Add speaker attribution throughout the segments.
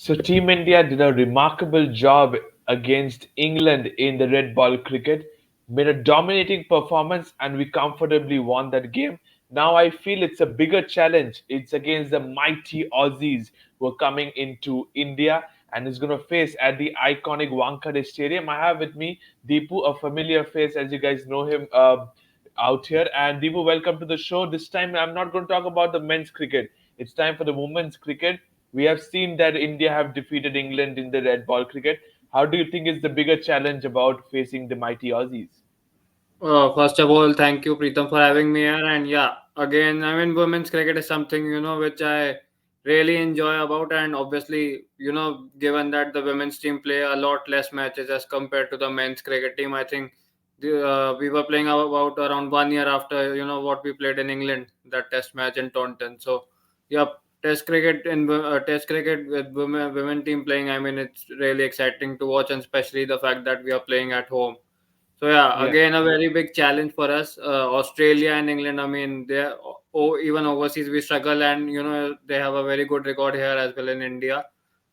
Speaker 1: So Team India did a remarkable job against England in the red ball cricket, made a dominating performance, and we comfortably won that game. Now I feel it's a bigger challenge. It's against the mighty Aussies who are coming into India and is going to face at the iconic Wankhede Stadium. I have with me Deepu, a familiar face as you guys know him out here. And Deepu, welcome to the show. This time I'm not going to talk about the men's cricket. It's time for the women's cricket. We have seen that India have defeated England in the red ball cricket. How do you think is the bigger challenge about facing the mighty Aussies?
Speaker 2: First of all, thank you, Preetham, for having me here. And yeah, again, I mean, women's cricket is something, which I really enjoy about. And obviously, given that the women's team play a lot less matches as compared to the men's cricket team, I think we were playing about around 1 year after, what we played in England, that test match in Taunton. So, yeah, test cricket with women team playing, I mean, it's really exciting to watch, and especially the fact that we are playing at home. So yeah,
Speaker 1: Yeah,
Speaker 2: again a very big challenge for us. Australia and England. I mean, even overseas we struggle, and they have a very good record here as well in India.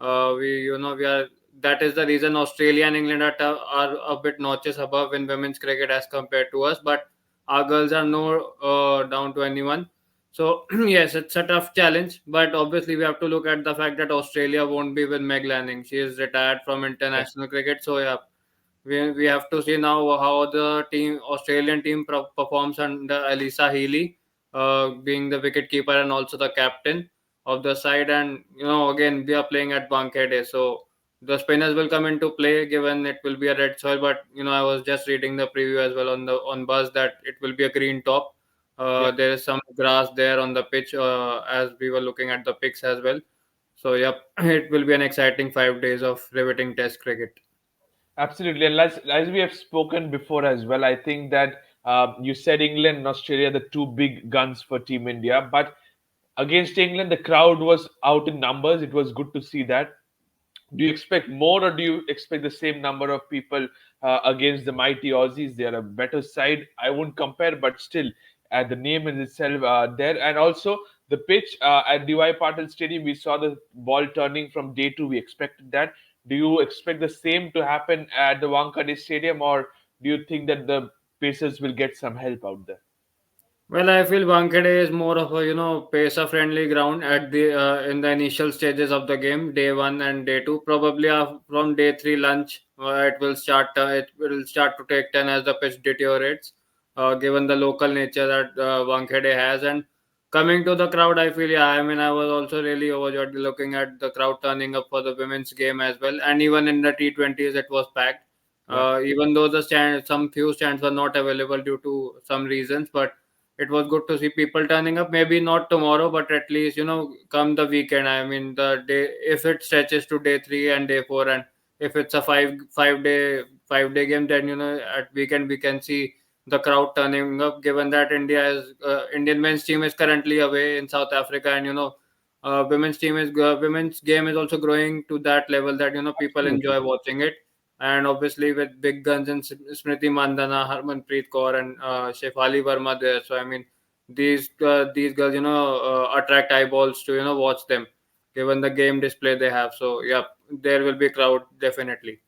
Speaker 2: We are. That is the reason Australia and England are a bit notches above in women's cricket as compared to us. But our girls are no down to anyone. So yes, it's a tough challenge. But obviously we have to look at the fact that Australia won't be with Meg Lanning. She is retired from
Speaker 1: yeah.
Speaker 2: international cricket. So yeah, we have to see now how the team Australian team performs under Elisa Healy, being the wicket keeper and also the captain of the side. And again we are playing at Bankhede, so the spinners will come into play given it will be a red soil. But I was just reading the preview as well on Buzz that it will be a green top.
Speaker 1: Yeah.
Speaker 2: There is some grass there on the pitch, as we were looking at the pics as well. So yep, it will be an exciting 5 days of riveting Test cricket.
Speaker 1: Absolutely, and as we have spoken before as well, I think that you said England and Australia the two big guns for Team India, but against England the crowd was out in numbers. It was good to see that. Do you expect more, or do you expect the same number of people against the mighty Aussies? They are a better side. I won't compare, but still, the name in itself there, and also the pitch at DY Patil Stadium. We saw the ball turning from day two. We expected that. Do you expect the same to happen at the Wankhede Stadium, or do you think that the Pacers will get some help out there?
Speaker 2: Well, I feel Wankhede is more of a pacer-friendly ground at the in the initial stages of the game, day one and day two. Probably from day three lunch, it will start to take turn as the pitch deteriorates, given the local nature that Wankhede has. And coming to the crowd, I feel, yeah, I mean, I was also really overjoyed looking at the crowd turning up for the women's game as well, and even in the T20s, it was packed.
Speaker 1: Yeah.
Speaker 2: Even though some few stands were not available due to some reasons, but it was good to see people turning up. Maybe not tomorrow, but at least come the weekend. I mean, the day, if it stretches to day three and day four, and if it's a five day game, then at weekend we can see the crowd turning up. Given that Indian men's team is currently away in South Africa, and women's game is also growing to that level that people
Speaker 1: Absolutely.
Speaker 2: enjoy watching it. And obviously with big guns and Smriti Mandana, Harmanpreet Kaur, and Shefali Verma there. So I mean, these girls, attract eyeballs to watch them, given the game display they have. So yeah, there will be crowd definitely.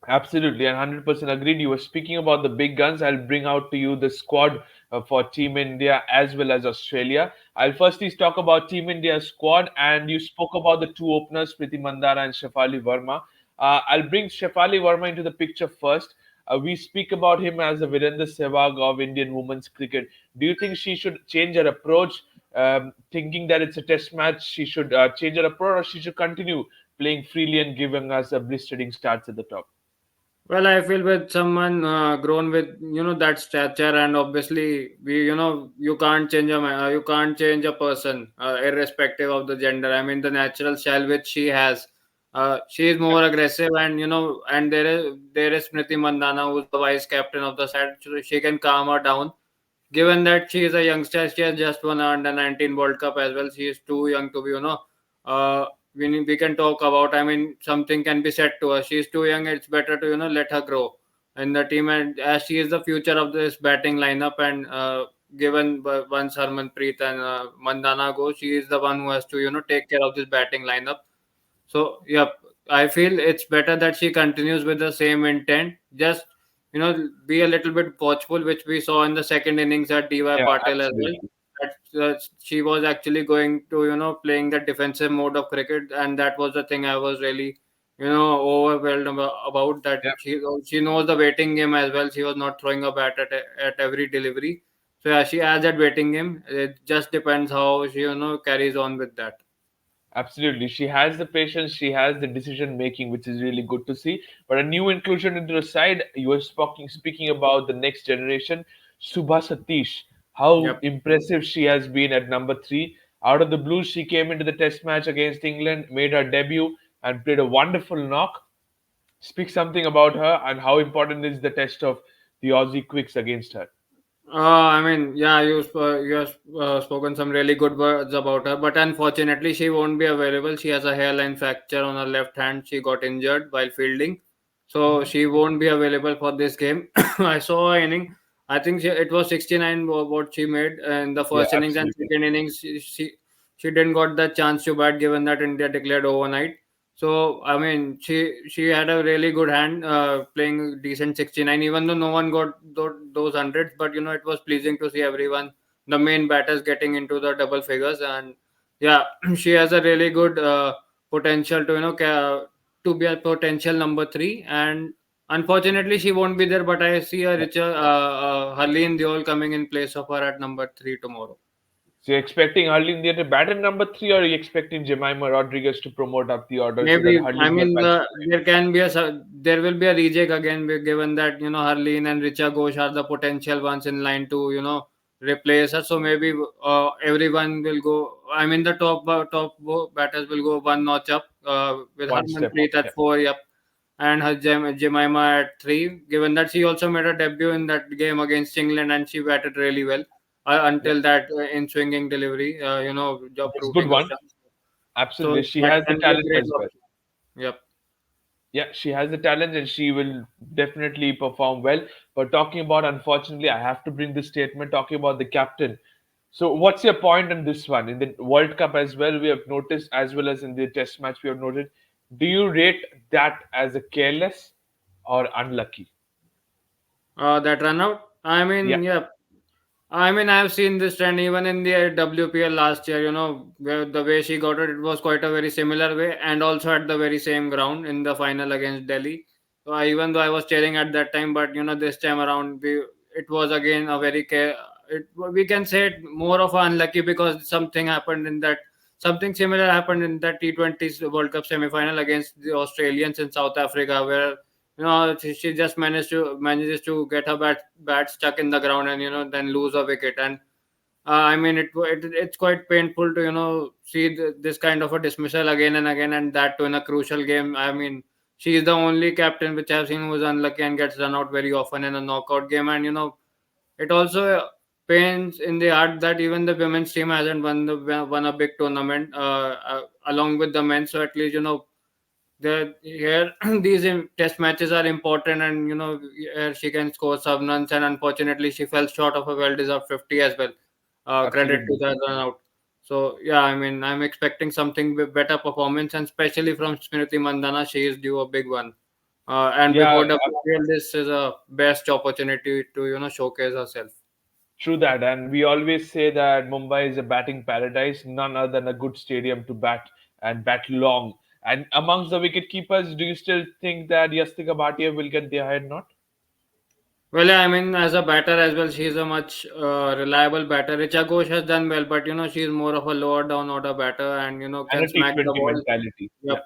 Speaker 1: Absolutely, and 100% agreed. You were speaking about the big guns. I'll bring out to you the squad for Team India as well as Australia. I'll firstly talk about Team India's squad, and you spoke about the two openers, Priti Mandara and Shefali Verma. I'll bring Shefali Verma into the picture first. We speak about him as the Virendra Sehwag of Indian women's cricket. Do you think she should change her approach, thinking that it's a test match? She should change her approach, or she should continue playing freely and giving us a blistering starts at the top?
Speaker 2: Well, I feel with someone grown with that stature, and obviously you can't you can't change a person irrespective of the gender. I mean the natural shell which she has. She is more aggressive, and and there is Smriti Mandana, who's the vice captain of the side. So she can calm her down. Given that she is a youngster, she has just won a under 19 World Cup as well. She is too young to be, uh, we can talk about. I mean, something can be said to her. She is too young. It's better to, let her grow in the team. And as she is the future of this batting lineup, and given once Harmanpreet and Mandana go, she is the one who has to, take care of this batting lineup. So yep, I feel it's better that she continues with the same intent. Just be a little bit watchful, which we saw in the second innings at DY
Speaker 1: Yeah,
Speaker 2: Patil as well.
Speaker 1: absolutely.
Speaker 2: That she was actually going to playing the defensive mode of cricket, and that was the thing I was really overwhelmed about. That
Speaker 1: Yeah,
Speaker 2: she knows the waiting game as well. She was not throwing a bat at every delivery. So yeah, she has that waiting game. It just depends how she carries on with that.
Speaker 1: absolutely. She has the patience, she has the decision making, which is really good to see. But a new inclusion into the side, you were speaking about the next generation, Subha Satish. How
Speaker 2: Yep.
Speaker 1: impressive she has been at number three. Out of the blue, she came into the test match against England, made her debut, and played a wonderful knock. Speak something about her and how important is the test of the Aussie Quicks against her.
Speaker 2: I mean, yeah, you have spoken some really good words about her, but unfortunately, she won't be available. She has a hairline fracture on her left hand. She got injured while fielding, so
Speaker 1: Mhm.
Speaker 2: she won't be available for this game. I saw her inning. I think it was 69 what she made in the
Speaker 1: Yeah,
Speaker 2: first innings, and
Speaker 1: absolutely.
Speaker 2: second innings she didn't got the chance to bat given that India declared overnight. So I mean, she had a really good hand, playing decent 69. Even though no one got those hundreds, but it was pleasing to see everyone, the main batters, getting into the double figures. And yeah, she has a really good potential to to be a potential number three. And unfortunately, she won't be there. But I see a
Speaker 1: Yeah.
Speaker 2: richer Harleen Deol coming in place of her at number three tomorrow.
Speaker 1: So you're expecting Harleen Deer to bat at number three, or are you expecting Jemima Rodriguez to promote up the order so that
Speaker 2: Maybe I
Speaker 1: Harleen Deer
Speaker 2: mean
Speaker 1: bats
Speaker 2: there can be there will be a reject again, given that Harleen and Richa Ghosh are the potential ones in line to replace her. So maybe everyone will go. I mean the batters will go one notch up, with
Speaker 1: one step up?
Speaker 2: Harmanpreet at
Speaker 1: Yeah,
Speaker 2: four, yep, and her Jemima at three. Given that she also made a debut in that game against England and she batted really well
Speaker 1: yeah.
Speaker 2: until that in swinging delivery, job
Speaker 1: That's a good
Speaker 2: proving a
Speaker 1: one.
Speaker 2: shot. So
Speaker 1: Absolutely. She
Speaker 2: that
Speaker 1: has the
Speaker 2: can be a
Speaker 1: talent
Speaker 2: great
Speaker 1: as well.
Speaker 2: option. Yep.
Speaker 1: Yeah, she has the talent and she will definitely perform well. But talking about, unfortunately, I have to bring this statement talking about the captain. So, what's your point on this one? In the World Cup as well, we have noticed, as well as in the Test match, we have noted. Do you rate that as a careless or unlucky?
Speaker 2: That run out. I
Speaker 1: Yeah,
Speaker 2: mean, yeah. I mean, I've seen this trend even in the WPL last year. Where the way she got it, it was quite a very similar way, and also at the very same ground in the final against Delhi. So even though I was cheering at that time, but this time around, it was again a very we can say it more of an unlucky, because something similar happened in that T20 World Cup semi-final against the Australians in South Africa, where she just manages to get her bat stuck in the ground, and then lose a wicket. And I mean, it's quite painful to see this kind of a dismissal again and again, and that too in a crucial game. I mean, she is the only captain which I've seen who's unlucky and gets run out very often in a knockout game. And it also pains in the heart that even the women's team hasn't won a big tournament along with the men. So at least the here these test matches are important, and here she can score some runs, and unfortunately she fell short of a well-deserved 50 as well. Credit to
Speaker 1: absolutely.
Speaker 2: that run out. So yeah, I mean, I'm expecting something with better performance, and especially from Smriti Mandana, she is due a big one. And
Speaker 1: Yeah,
Speaker 2: before WPL, this is a best opportunity to showcase herself.
Speaker 1: true that. And we always say that Mumbai is a batting paradise, none other than a good stadium to bat and bat long. And amongst the wicket keepers, do you still think that Yastika Bhatia will get the higher not?
Speaker 2: Well, yeah, I mean, as a batter as well, she's a much reliable batter. Richa Ghosh has done well, but she's more of a lower down order batter, and
Speaker 1: And
Speaker 2: can
Speaker 1: a
Speaker 2: smack the
Speaker 1: T20
Speaker 2: ball.
Speaker 1: mentality. Yeah,
Speaker 2: Yep,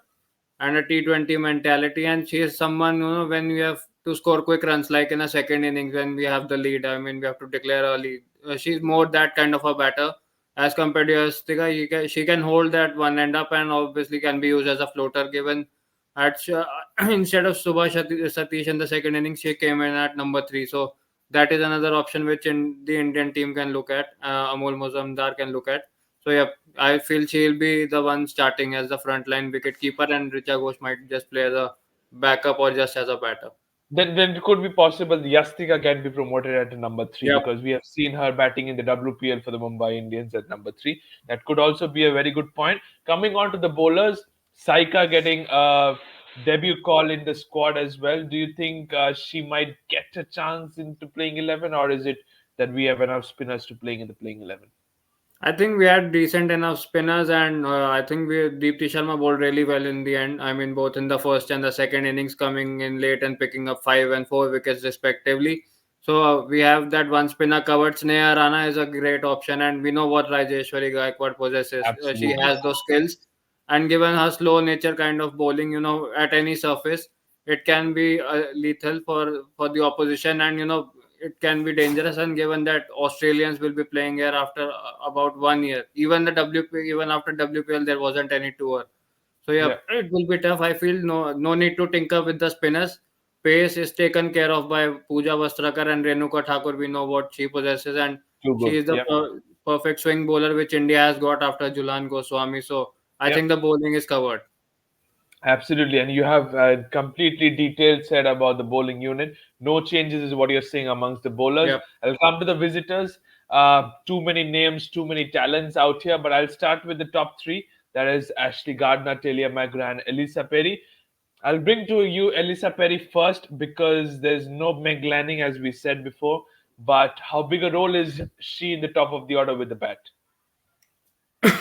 Speaker 2: and a T20 mentality. And she is someone, when we have to score quick runs, like in a second innings when we have the lead, I mean, we have to declare early. She's more that kind of a batter as compared to Astika. She can hold that one end up, and obviously can be used as a floater, given instead of Satish in the second innings, she came in at number three. So that is another option which the Indian team can look at. Amol Mozamdar can look at. So yeah, I feel she'll be the one starting as the frontline wicket keeper, and Richa Ghosh might just play as a backup or just as a batter.
Speaker 1: then it could be possible the Yastika can be promoted at number three
Speaker 2: Yep.
Speaker 1: because we have seen her batting in the WPL for the Mumbai Indians at number three. That could also be a very good point. Coming on to the bowlers, Saika getting a debut call in the squad as well. Do you think she might get a chance into playing 11, or is it that we have enough spinners to playing in the playing 11?
Speaker 2: I think we had decent enough spinners, and I think Deepti Sharma bowled really well in the end. I mean, both in the first and the second innings, coming in late and picking up 5 and 4 wickets respectively. So we have that one spinner covered. Sneha Rana is a great option, and we know what Rajeshwari Gaikwad possesses. She
Speaker 1: Absolutely.
Speaker 2: has those skills, and given her slow nature kind of bowling, at any surface, it can be lethal for the opposition, and it can be dangerous. And given that Australians will be playing here after about 1 year, even the WP, even after WPL, there wasn't any tour. So yeah,
Speaker 1: Yeah,
Speaker 2: it will be tough. I feel no need to tinker with the spinners. Pace is taken care of by Pooja Vastrakar and Renuka Thakur. We know what she possesses, and
Speaker 1: too
Speaker 2: she
Speaker 1: good.
Speaker 2: is the
Speaker 1: Yeah,
Speaker 2: perfect swing bowler which India has got after Julan Goswami. So I
Speaker 1: yeah.
Speaker 2: think the bowling is covered.
Speaker 1: Absolutely, and you have completely detailed said about the bowling unit. No changes is what you're saying amongst the bowlers.
Speaker 2: Yep.
Speaker 1: I'll come to the visitors. Too many names, too many talents out here, but I'll start with the top three. That is Ashley Gardner, Talia Magra, and Elisa Perry. I'll bring to you Elisa Perry first because there's no Meg Lanning, as we said before. But how big a role is she in the top of the order with the bat?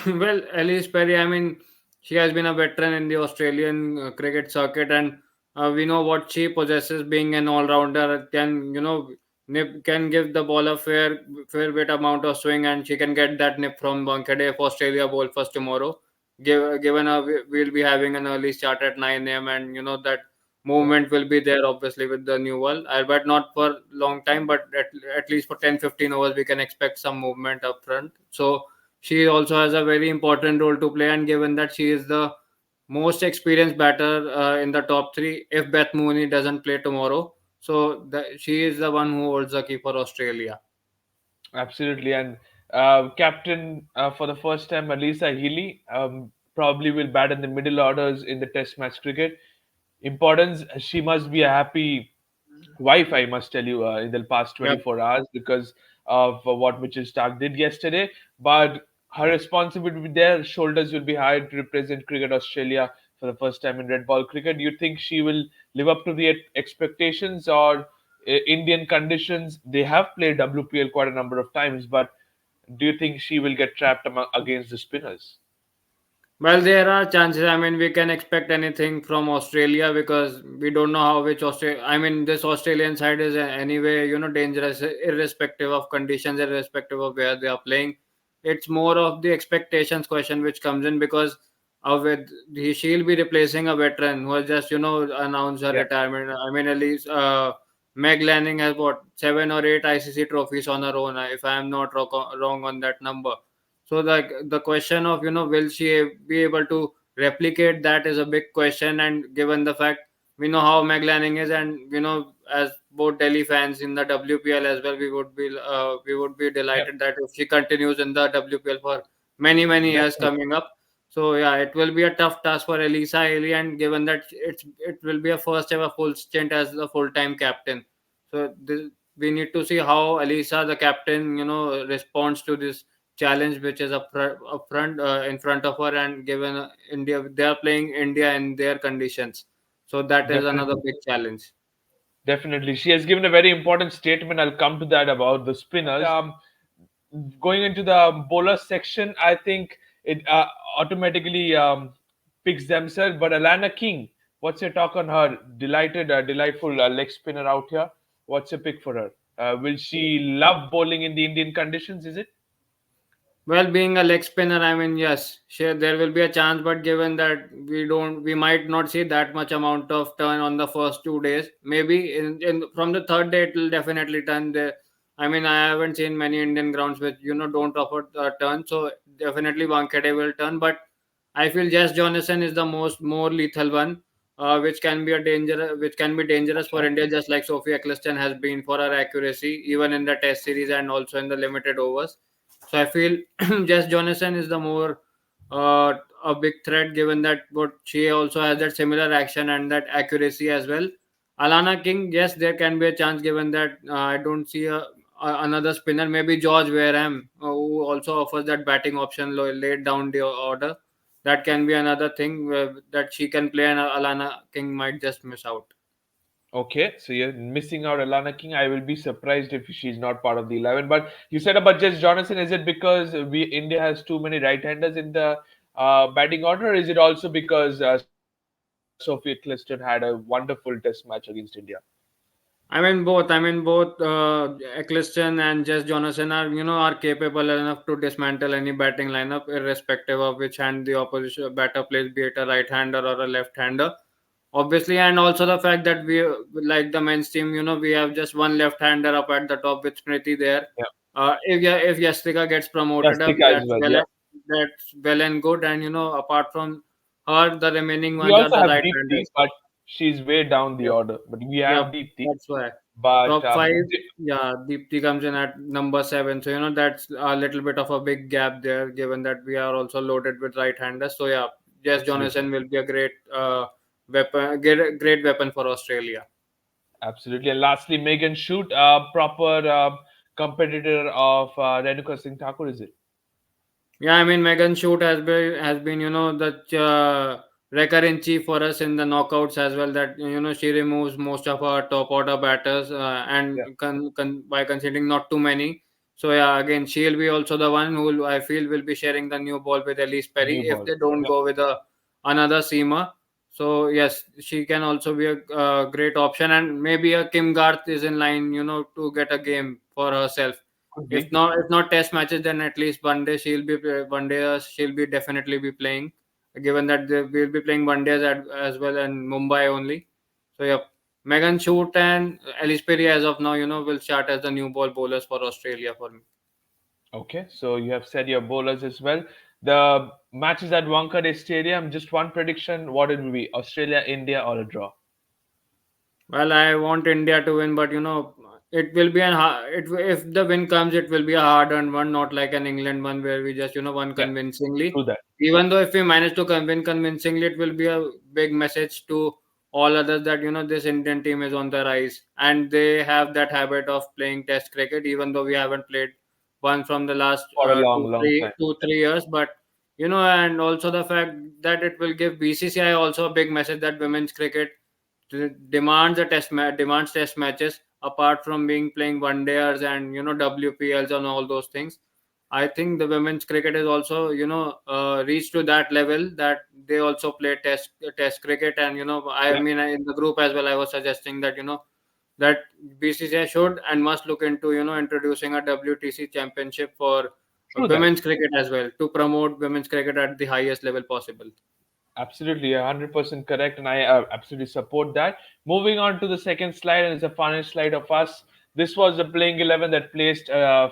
Speaker 2: Well, Elise Perry, I mean, she has been a veteran in the Australian cricket circuit, and we know what she possesses. Being an all-rounder, can can give the ball a fair bit amount of swing, and she can get that nip from Wankhede if Australia bowl first tomorrow. Given we'll be having an early start at 9 a.m., and that
Speaker 1: Yeah.
Speaker 2: movement will be there obviously with the new world. But not for long time, but at least for 10-15 overs, we can expect some movement up front. So she also has a very important role to play, and given that she is the most experienced batter in the top three, if Beth Mooney doesn't play tomorrow, so she is the one who holds the key for Australia.
Speaker 1: Absolutely, and captain for the first time, Alisa Healy, probably will bat in the middle orders in the Test match cricket. Importance, she must be a happy wife, I must tell you, in the past
Speaker 2: Yep.
Speaker 1: 24 hours because of what Mitchell Stark did yesterday. But her responsibility with their shoulders will be high to represent Cricket Australia for the first time in red ball cricket. Do you think she will live up to the expectations or Indian conditions? They have played WPL quite a number of times, but do you think she will get trapped against the spinners?
Speaker 2: Well, there are chances. I mean, we can expect anything from Australia because we don't know how which Australia. I mean, this Australian side is anyway, dangerous, irrespective of conditions, irrespective of where they are playing. It's more of the expectations question which comes in because she'll be replacing a veteran who has just announced her
Speaker 1: Yeah,
Speaker 2: retirement. I mean, at least Meg Lanning has what 7 or 8 ICC trophies on her own. If I am not wrong on that number. So the question of will she be able to replicate that is a big question, and given the fact we know how Meg Lanning is, and as both Delhi fans in the WPL as well, we would be
Speaker 1: yeah,
Speaker 2: delighted that if she continues in the WPL for many years
Speaker 1: definitely.
Speaker 2: coming up. So yeah, it will be a tough task for Elisa Haley, and given that it will be a first ever full stint as the full time captain. So we need to see how Elisa, the captain, responds to this challenge which is up front in front of her, and given India, they are playing India in their conditions, so that is another
Speaker 1: Definitely.
Speaker 2: big challenge.
Speaker 1: Definitely. She has given a very important statement. I'll come to that about the spinners. Going into the bowler section, I think it automatically picks themselves. But Alana King, what's your talk on her? Delighted, delightful leg spinner out here. What's your pick for her? Will she love bowling in the Indian conditions? Is it?
Speaker 2: Well, being a leg spinner, I mean, yes, sure, there will be a chance, but given that we might not see that much amount of turn on the first 2 days. Maybe from the third day, it will definitely turn. I mean, I haven't seen many Indian grounds which don't offer a turn, so definitely Wankhede will turn. But I feel Jess Jonathan is the more lethal one, which can be dangerous for
Speaker 1: Okay.
Speaker 2: India, just like Sophie Eccleston has been for her accuracy, even in the Test series and also in the limited overs. So I feel Jess Jonathan is the more uh, a big threat, given that what she also has that similar action and that accuracy as well. Alana King, yes, there can be a chance, given that I don't see another spinner. Maybe George Wareham, who also offers that batting option late down the order. that can be another thing that she can play and Alana King might just miss out.
Speaker 1: Okay, so you're missing out Alana King. I will be surprised if she's not part of the 11. But you said about Jess Jonathan. Is it because we India has too many right-handers in the batting order, or is it also because Sophie Cliston had a wonderful Test match against India?
Speaker 2: I mean, both Eccleston and Jess Jonathan are, are capable enough to dismantle any batting lineup, irrespective of which hand the opposition batter plays, be it a right hander or a left hander. Obviously, and also the fact that we, like the men's team, we have just one left hander up at the top with Smriti there.
Speaker 1: Yeah,
Speaker 2: If Yastika gets promoted up,
Speaker 1: Yastika as well. Yeah,
Speaker 2: that's well and good. And apart from her, the remaining
Speaker 1: we
Speaker 2: ones are
Speaker 1: also
Speaker 2: the
Speaker 1: have
Speaker 2: right
Speaker 1: Deepti,
Speaker 2: handers.
Speaker 1: but she's way down the order. But we have
Speaker 2: Yep,
Speaker 1: Deepti.
Speaker 2: that's why.
Speaker 1: But
Speaker 2: Top five, yeah, Deepti comes in at number seven. So, that's a little bit of a big gap there, given that we are also loaded with right-handers. So, yeah, Jess
Speaker 1: absolutely.
Speaker 2: Jonathan will be a great weapon, great weapon for Australia.
Speaker 1: Absolutely. And lastly, Megan Shoot, proper competitor of Renuka Singh Thakur, is it?
Speaker 2: Yeah, I mean Megan Shoot has been the wrecker in chief for us in the knockouts as well. That she removes most of our top order batters and
Speaker 1: Yeah.
Speaker 2: by conceding not too many. So yeah, again she'll be also the one who I feel will be sharing the new ball with Elise Perry
Speaker 1: New
Speaker 2: if
Speaker 1: ball.
Speaker 2: they don't
Speaker 1: Yep.
Speaker 2: go with another seamer. So yes, she can also be a great option, and maybe a Kim Garth is in line, to get a game for herself.
Speaker 1: Could
Speaker 2: If
Speaker 1: be.
Speaker 2: not, if not test matches, then at least one day one day she'll be definitely be playing. Given that we'll be playing one days as well in Mumbai only. So yeah, Megan Shoot and Alice Perry as of now, will start as the new ball bowlers for Australia for me.
Speaker 1: Okay. So you have said your bowlers as well. The matches at Wankhede Stadium, just one prediction. What it will be? Australia, India, or a draw?
Speaker 2: Well, I want India to win, but it will be if the win comes, it will be a hard-earned one, not like an England one where we just won
Speaker 1: Yeah.
Speaker 2: convincingly.
Speaker 1: True that.
Speaker 2: Even though if we manage to win convincingly, it will be a big message to all others that this Indian team is on the rise, and they have that habit of playing Test cricket. Even though we haven't played one from the last
Speaker 1: For a long, long time.
Speaker 2: 2 3 years, but and also the fact that it will give BCCI also a big message that women's cricket demands test matches apart from being playing one dayers and WPLs and all those things. I think the women's cricket is also reached to that level that they also play test cricket. And I
Speaker 1: Yeah.
Speaker 2: mean in the group as well I was suggesting that that BCCI should and must look into introducing a WTC championship for
Speaker 1: True that.
Speaker 2: women's cricket as well to promote women's cricket at the highest level possible.
Speaker 1: Absolutely, 100% correct, and I absolutely support that. Moving on to the second slide, and it's a final slide of us. This was the playing 11 that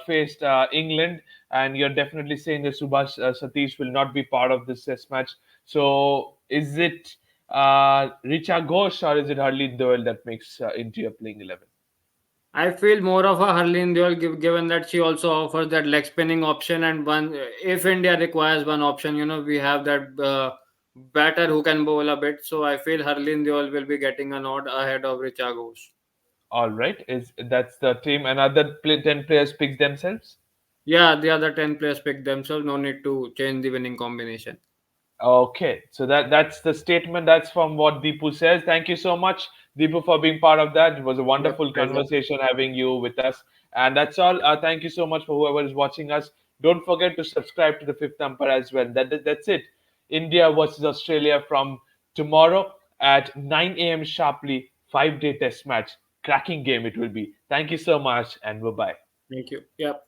Speaker 1: faced England, and you're definitely saying that Subhash Satish will not be part of this test match. So, is it Richa Ghosh or is it Harleen Doyle that makes into your playing 11?
Speaker 2: I feel more of a Harleen Deol given that she also offers that leg spinning option, and one if India requires one option, we have that batter who can bowl a bit. So I feel Harleen Deol will be getting a nod ahead of Richa Ghosh.
Speaker 1: All right, is that's the team? Another 10 players picks themselves.
Speaker 2: Yeah, the other 10 players pick themselves. No need to change the winning combination.
Speaker 1: Okay, so that's the statement. That's from what Deepu says. Thank you so much, Deepu, for being part of that. It was a
Speaker 2: Yep,
Speaker 1: wonderful
Speaker 2: pleasure.
Speaker 1: conversation having you with us. And that's all. Thank you so much for whoever is watching us. Don't forget to subscribe to the Fifth Umpire as well. That's it. India versus Australia from tomorrow at 9 a.m. sharply. 5-day test match. Cracking game it will be. Thank you so much, and bye bye.
Speaker 2: Thank you. Yep.